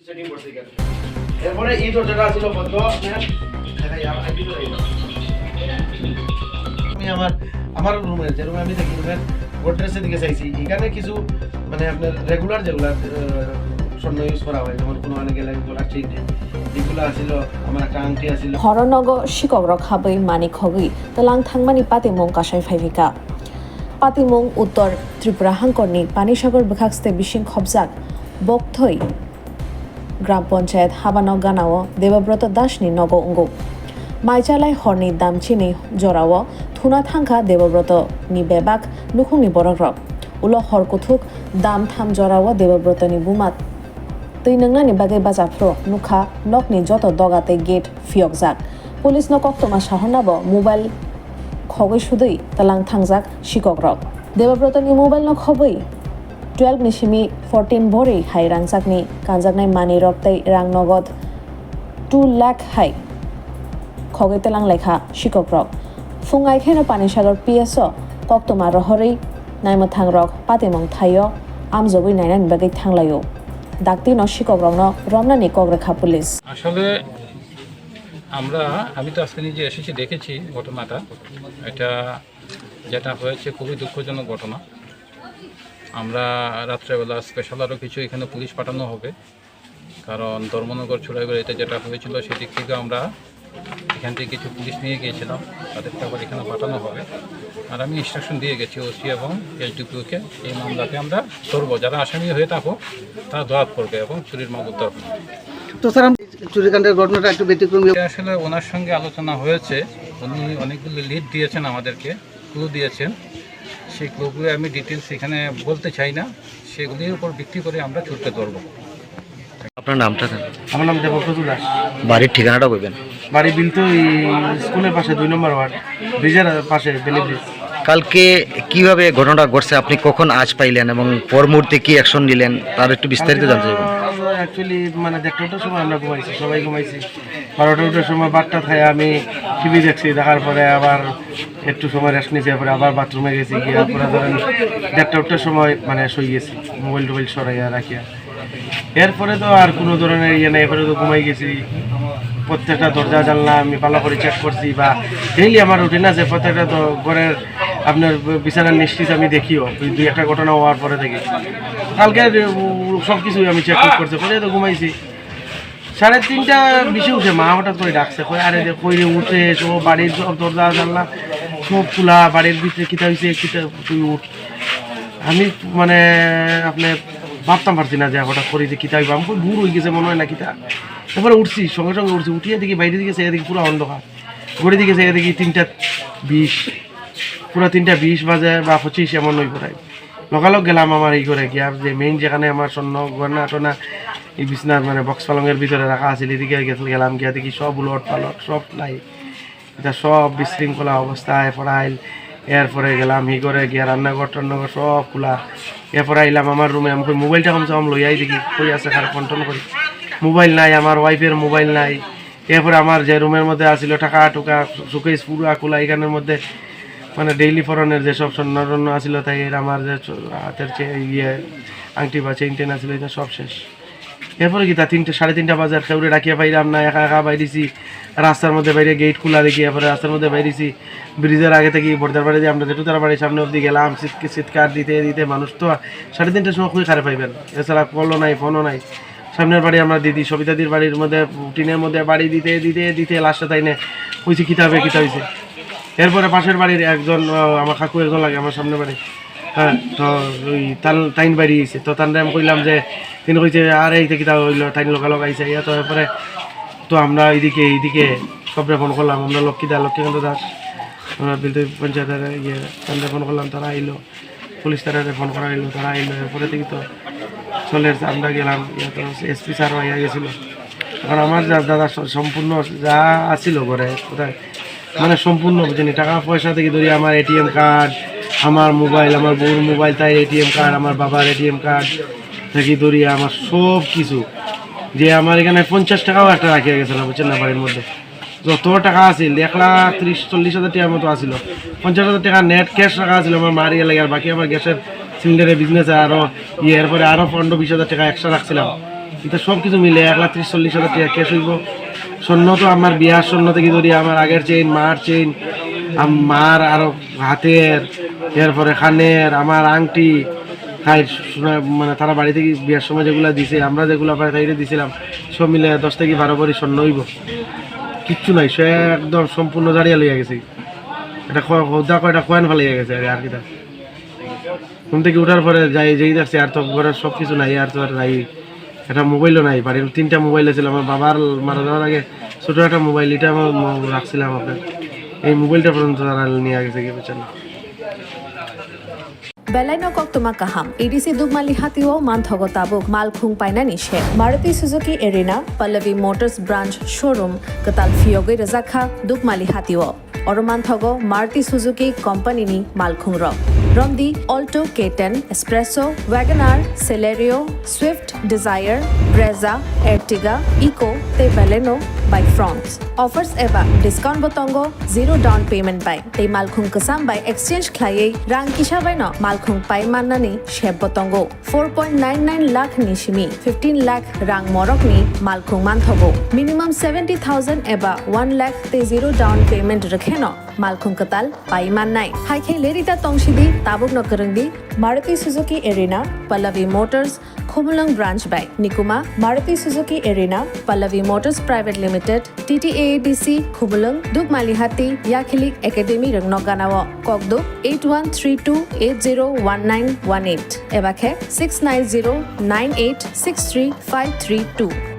Setting করতে গেছে এরপরে এই দরজাটা ছিল বন্ধ আমি আমার রুমের যে রুমে আমি থাকি রুমের গোডরেজের দিকে চাইছি এখানে কিছু মানে আপনার রেগুলার যেগুলো স্বর্ণ ইউজ করা হয় যেমন কোনো মানে গেলে গোলা চেইন এগুলো আছিল আমার একটা আংটি আছিল হরনগ শিকক রখাबै মানিক হগি তলাং থাংমানি পাতিমং কাসাই ফাইভিকা পাতিমং উত্তর ত্রিপুরা হাংকরনি পানিসাগর বখাকস্তে বিশিং খবজাক বকথই গ্রাম পঞ্চায়েত হাবানগ গানাও দেবব্রত দাসনি নগ অঙ্গু মাইচালাই হরনি দামচিনি জরাও থুনা থাংখা দেবব্রত নি বেবাক নুখুংনি বরগ্রক উলো হরকুথুক দাম থাম জরাও দেবব্রতনি বুমাত তৈ নংনানি বাগै বাজাफ्रो नुखा नकनि जत दगाते गेट फियकजाक पुलिस न कक्तमा साहनाबो मोबाइल खगै सुदै तलां थांजाक शिककरक देवब्रतनि मोबाइल न खबै 12 नि सिमी 14 भरै हाइ रांजाकनि कानजाकनाय मानि रक्तै रां नगद 2 लाख हाइ खगै तलां लेखा शिककरक फुंगाइ खेनो पानिसागर पिएसओ कक्तमा रहरै नाइमथां रक पातेमं थायो आमजबै नायनानि बागै थांलायो ডাক্তি নশিকক রং রমনানি কগরেখা পুলিশ আসলে আমি তো আজকে নিজে এসেছি দেখেছি ঘটনাটা এটা যেটা হয়েছে খুবই দুঃখজনক ঘটনা আমরা রাত্রেবেলা স্পেশাল আরও কিছু এখানে পুলিশ পাঠানো হবে কারণ ধর্মনগর ছড়াইবাড়িতে যেটা হয়েছিল সেদিক থেকে আমরা এখান থেকে কিছু পুলিশ নিয়ে গিয়েছিলাম তাদেরকে আবার এখানে পাঠানো হবে আর আমি ইনস্ট্রাকশন দিয়ে গেছি ওসি এবং এসডিপিওকে এই মামলাকে আমরা ধরবো যারা আসামি হয়ে থাকো তারা ধরা করবে এবং চুরির মাল উদ্ধার করবে তো স্যার চুরিকাণ্ডের ঘটনাটা একটু ব্যতিক্রমী আসলে ওনার সঙ্গে আলোচনা হয়েছে উনি অনেকগুলো লিড দিয়েছেন আমাদেরকে ক্লু দিয়েছেন সেই ক্লুগুলো আমি ডিটেলস এখানে বলতে চাই না সেগুলির উপর ভিত্তি করে আমরা চুরকে ধরবো। আপনার নামটা আমার নাম দেবব্রত দাস বাড়ির ঠিকানাটা বলবেন বাড়ি বিলতো স্কুলের পাশে 2 নম্বর ওয়ার্ড ব্রিজের পাশে বেলি ব্রিজ কালকে কিভাবে ঘটনাটা ঘটছে আপনি কখন আজ পাইলেন এবং পর মুহূর্তে কি অ্যাকশন নিলেন তার একটু বিস্তারিত জানতে চাইবেন। অ্যাকচুয়ালি মানে 1:30টার সময় আমরা ঘুমাইছি সবাই ঘুমাইছি 12টার সময় বারটা খাই আমি টিভি দেখছি দেখার পরে আবার একটু সময় রেস্ট নিয়েছি এরপরে আবার বাথরুমে গেছি গিয়ে পরে ধরেন 1:30টার সময় মানে শুয়ে গেছি মোবাইল টোবাইল সরাইয়া রাখিয়া এরপরে তো আর কোনো ধরনের ইয়ে নেই এরপরে তো ঘুমাই গেছি প্রত্যেকটা দরজা জানলা আমি ভালো করে চেক করছি বা ডেইলি আমার রুটিন আছে প্রত্যেকটা তো ঘরের আপনার বিছানার নিশ্চিত আমি দেখিও 2-1টা ঘটনা হওয়ার পরে থেকে কালকে সব কিছুই আমি চেক করছি পরে তো ঘুমাইছি 3:30টা বেশি উঠে মা হঠাৎ করে ডাকছে আরে কই উঠে সব বাড়ির সব দরজা জানলা সব খোলা বাড়ির ভিতরে কিতা হয়েছে কিতা তুই উঠ আমি মানে আপনি ভাবতাম পারছি না যে হঠাৎ করে যে কিতা হইব আমি খুব ভুল হয়ে গেছে মনে হয় না কিতা তারপরে উঠছি সঙ্গে সঙ্গে উঠছি উঠিয়ে দেখি বাইরে দিকে সেদিকে পুরো অন্ধকার ঘড়ি দিকে সেদিকে দেখি 3:20 পুরো 3:20 বাজে বা 25 এমন ওই পড়াই লগালগ গেলাম আমার এই করে গিয়ে যে মেইন যেখানে আমার স্বর্ণ গয়না টনা এই বিছনার মানে বক্স পালঙের ভিতরে রাখা আছে এদিকে গেলাম গিয়া দেখি সব উলট পালট সব নাই এটা সব বিশৃঙ্খলা অবস্থায় পড়াইল এরপরে গেলাম ই করে গিয়া রান্নাঘর টান্নাঘর সব খোলা এরপরে আইলাম আমার রুমে আমি মোবাইলটা কমসে কম লইয়াই দেখি কই আছে খারাপ কন্ট্রোল করি মোবাইল নাই আমার ওয়াইফের মোবাইল নাই এরপরে আমার যে রুমের মধ্যে আসছিল টাকা টুকা সুকেশ পুরা খোলা এখানের মধ্যে মানে ডেইলি ফরনের যেসব স্বর্ণ আসছিল তাই আমার যে হাতের ইয়ে আংটি বা চেইন টেন আসছিল এটা সব শেষ এরপরে কি তা 3:30 বাজার খেউরে ডাকিয়া পাইলাম না একা একা বাইরেছি রাস্তার মধ্যে বাইরে গেট খোলা দেখি এরপরে রাস্তার মধ্যে বাইরেছি ব্রিজের আগে থেকে বর্দার বাড়ি দিয়ে আমরা জেঠুতার বাড়ির সামনে অবধি গেলাম চিৎকার দিতে দিতে মানুষ তো 3:30টার সময় খুবই খারাপ পাইবেন এছাড়া কলও নাই ফোনও নাই সামনের বাড়ি আমরা দিদি সবিতাদির বাড়ির মধ্যে টিনের মধ্যে বাড়ি দিতে দিতে দিতে লাস্টে তাই না হয়েছে কিতা হয়েছে এরপরে পাশের বাড়ির একজন আমার কাকু একজন লাগে আমার সামনে বাড়ি হ্যাঁ তো ওই তাইন বাড়ি গেছে তো তার আমি কইলাম যে তিনি কইছে আর এইতে কিতা হইলো তাইন লোকালক আইসে ইয়া তো এরপরে তো আমরা এইদিকে সবরে ফোন করলাম আমরা লক্ষ্মীকান্ত দাস আমরা বিলতে পঞ্চায়েতের ইয়ে তাদের ফোন করলাম তারা আইলো পুলিশ তারা ফোন করা আইলো তারা আইলো এরপরে থেকে তো চলে আমরা গেলাম ইয়া তো এসপি স্যারও আইয়া গেছিলো এখন আমার দাদা সম্পূর্ণ যা আসছিল ঘরে কোথায় মানে সম্পূর্ণ বুঝিনি টাকা পয়সা থেকে ধরি আমার এটিএম কার্ড আমার মোবাইল আমার বউর মোবাইল তাই এটিএম কার্ড আমার বাবার এটিএম কার্ড থেকে ধরি আমার সব কিছু যে আমার এখানে 50 টাকাও একটা রাখিয়া গেছিল বুঝছেন না বাড়ির মধ্যে যত টাকা আছিল 1,30,40,000 টাকার মতো আসছিল 50,000 টাকা নেট ক্যাশ রাখা আছিল আমার মার ইয়ে লাগে আর বাকি আমার গ্যাসের সিলিন্ডারের বিজনেস আরও এরপরে আরও 15-20,000 টাকা এক্সট্রা রাখছিলাম এটা সব কিছু মিলে 1,30,40,000 টাকা ক্যাশ হইব। স্বর্ণ তো আমার বিয়ার স্বর্ণ থেকে ধরি আমার আগের চেইন, মার চেইন, মার আরো হাতের, এরপরে খানের, আমার আংটি, মানে তারা বাড়ি থেকে বিয়ার সময় যেগুলো দিছে, আমরা যেগুলো পাই তাইরে দিছিলাম, সব মিলে 10 থেকে 12 ভরি স্বর্ণ হইব। কিচ্ছু নাই, সে একদম সম্পূর্ণ দাঁড়িয়ে লইয়া গেছে। এটা খোদা কয়টা কয়েন ফালাইয়া গেছে আর কি। ঘুম থেকে উঠার পরে যাই যেই দেখছি আর তো ঘরের সব কিছু নাই, আর তো আর নাই, একটা মোবাইলও নাই। বাড়ির 3টা মোবাইল ছিল আমার বাবার মারা যাওয়ার আগে, ছোটো একটা মোবাইল, এটা আমার রাখছিলাম আপনার। এই মোবাইলটা পর্যন্ত তারা নিয়ে গেছে কি বুঝছেন না। Belai no kok tuma kaham. EDC Dugmali Hatiwo Manthogo Tabuk Malkhung Painani She. Maruti Suzuki Arena, Pallavi Motors Branch Showroom, Katal Fioge Razakha Dugmali Hatiwo. Oromanthogo Maruti Suzuki Company ni Malkhung Ro. Rondi Alto K10, Espresso, Wagoner, Celerio, Swift, Desire, Brezza, Ertiga, Eco, Te Baleno by France. Offers eva discount botongo, zero down payment by. Te Malkhung Kasam by exchange klaye rang kisha by no Malkhung Pai Manani Sheb botongo. 4.99 lakh nishimi, 15 lakh rang morok ni Malkhung Manthogo. Minimum 70,000 eva 1 lakh te zero down payment rakheno. Malkhung Katal Pai Manai. Hai khe lerita tongshidi tabuk no karangdi. Maruti Suzuki Arena, Pallavi Motors, Khumulang Branch by Nikuma, Maruti Suzuki Arena, Pallavi Motors Private Limited, TTAADC, Khumulang, Dugmalihati, Yakhilik Academy Rangnoganawa, Kokduk 8132801918, Ebakhe 69098635332.